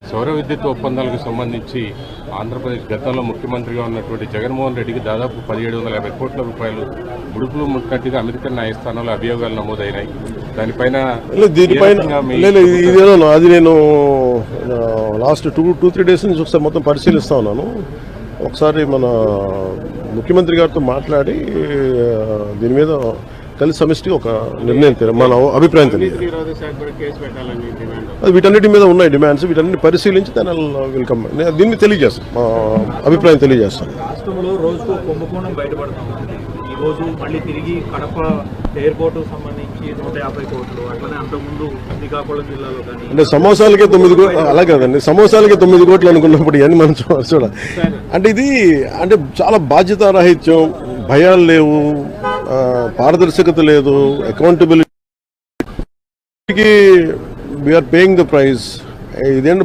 సౌర విద్యుత్ ఒప్పందాలకు సంబంధించి ఆంధ్రప్రదేశ్ గతంలో ముఖ్యమంత్రిగా ఉన్నటువంటి జగన్మోహన్ రెడ్డికి దాదాపు 1750 కోట్ల రూపాయలు ముడుపులు ముట్టినట్టుగా అమెరికన్ న్యాయస్థానంలో అభియోగాలు నమోదైనాయి. దీనిపైన అది నేను లాస్ట్ 2-3 డేస్ నుంచి ఒకసారి మొత్తం పరిశీలిస్తా ఉన్నాను. ఒకసారి మన ముఖ్యమంత్రి గారితో మాట్లాడి దీని మీద కలిసి సమిష్టి ఒక నిర్ణయం మన అభిప్రాయం తెలియదు. వీటన్నిటి మీద ఉన్నాయి డిమాండ్స్, వీటన్నిటి పరిశీలించి దాని వెల్కమ్ దీన్ని తెలియజేస్తాం, మా అభిప్రాయం తెలియజేస్తాం. రాష్ట్రంలో రోజుకు కుంభకోణం బయటపడుతుంది. ఈ రోజు మళ్ళీ తిరిగి కడప ఎయిర్పోర్ట్ సంబంధించి 150 కోట్లు, అట్లనే అంతకుముందు శ్రీకాకుళం జిల్లాలో కానీ అంటే సమోసాలకే 9 కోట్లు, అలా కాదండి, సమోసాలకే 9 కోట్లు అనుకున్నప్పుడు ఇవన్నీ మనం చూడాలి. అంటే ఇది అంటే చాలా బాధ్యతారాహిత్యం, భయాలు లేవు, పారదర్శకత లేదు, accountability, we're paying the price. ఇదేంటి